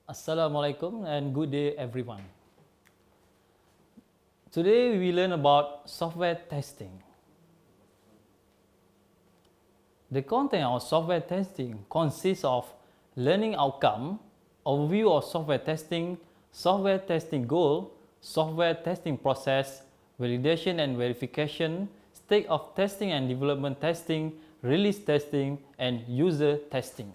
Assalamualaikum and good day everyone. Today we learn about software testing. The content of software testing consists of learning outcome, overview of software testing goal, software testing process, validation and verification, state of testing and development testing, release testing, and user testing.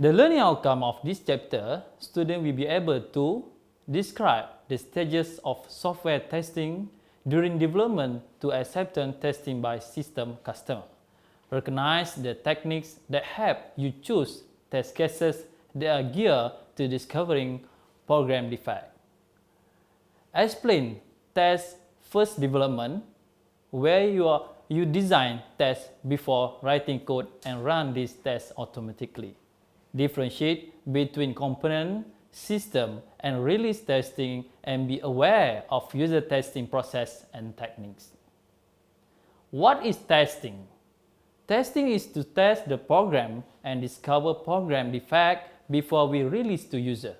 The learning outcome of this chapter, students will be able to describe the stages of software testing during development to acceptance testing by system customer. Recognize the techniques that help you choose test cases that are geared to discovering program defect. Explain test first development, where you design tests before writing code and run these tests automatically. Differentiate between component, system, and release testing and be aware of user testing process and techniques. What is testing? Testing is to test the program and discover program defect before we release to user.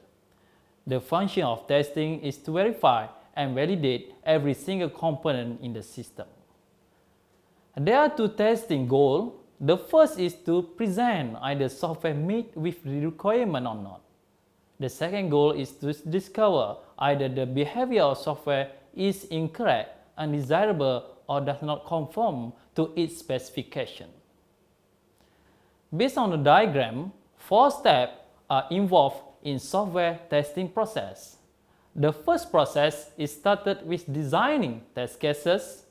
The function of testing is to verify and validate every single component in the system. There are two testing goals. The first is to present either software meet with the requirement or not. The second goal is to discover either the behavior of software is incorrect, undesirable, or does not conform to its specification. Based on the diagram, 4 steps are involved in software testing process. The first process is started with designing test cases.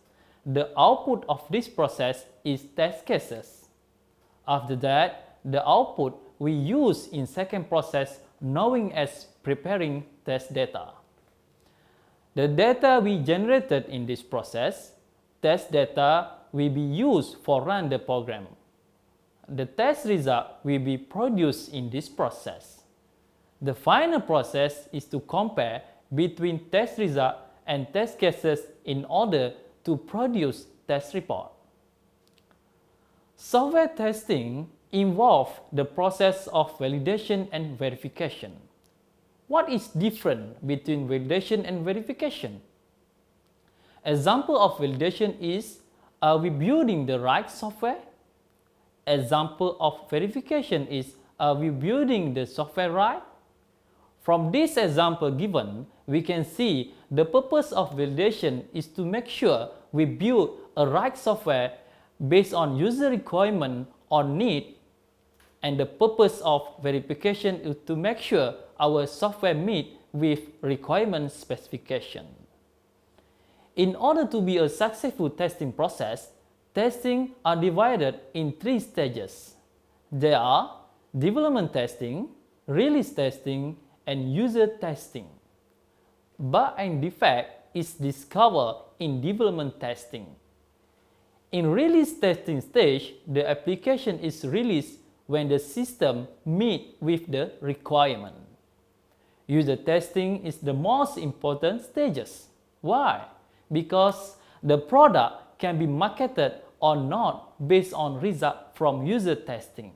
The output of this process is test cases. After that, the output we use in second process known as preparing test data. The data we generated in this process, test data, will be used for run the program. The test result will be produced in this process. The final process is to compare between test result and test cases in order to produce test report. Software testing involves the process of validation and verification. What is different between validation and verification? Example of validation is, are we building the right software? Example of verification is, are we building the software right? From this example given, we can see the purpose of validation is to make sure we build a right software based on user requirement or need, and the purpose of verification is to make sure our software meet with requirement specification. In order to be a successful testing process, testing are divided in 3 stages. They are development testing, release testing, and user testing. Bug and defect is discovered in development testing. In release testing stage, the application is released when the system meets with the requirement. User testing is the most important stages. Why? Because the product can be marketed or not based on result from user testing.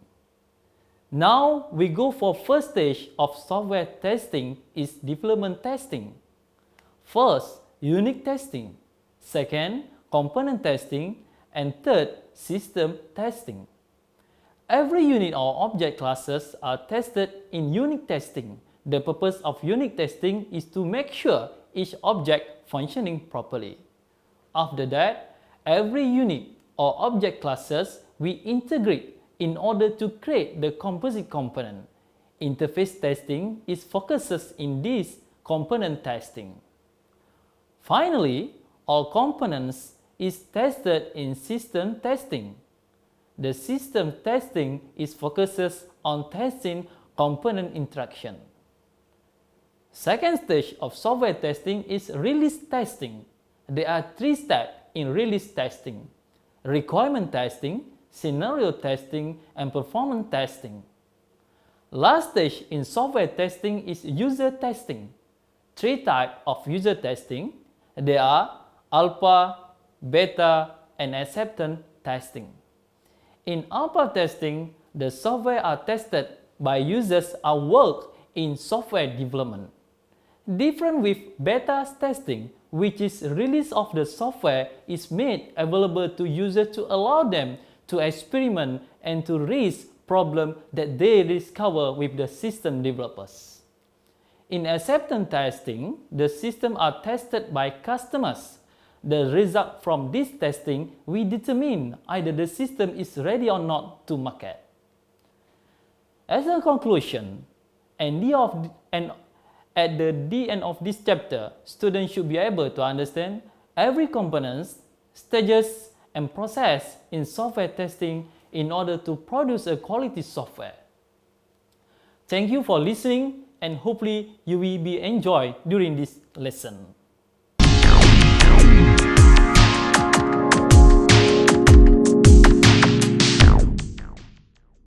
Now we go for first stage of software testing is development testing. First, unit testing. Second, component testing. And third, system testing. Every unit or object classes are tested in unit testing. The purpose of unit testing is to make sure each object functioning properly. After that, every unit or object classes we integrate in order to create the composite component. Interface testing is focuses in this component testing. Finally, all components is tested in system testing. The system testing is focuses on testing component interaction. Second stage of software testing is release testing. There are 3 steps in release testing: requirement testing, scenario testing, and performance testing. Last stage in software testing is user testing. 3 types of user testing. They are alpha, beta, and acceptance testing. In alpha testing, the software are tested by users who work in software development. Different with beta testing, which is release of the software is made available to users to allow them to experiment and to raise problems that they discover with the system developers. In acceptance testing, the systems are tested by customers. The result from this testing will determine either the system is ready or not to market. As a conclusion, at the end of this chapter, students should be able to understand every component, stages, and process in software testing in order to produce a quality software. Thank you for listening, and hopefully you will be enjoyed during this lesson.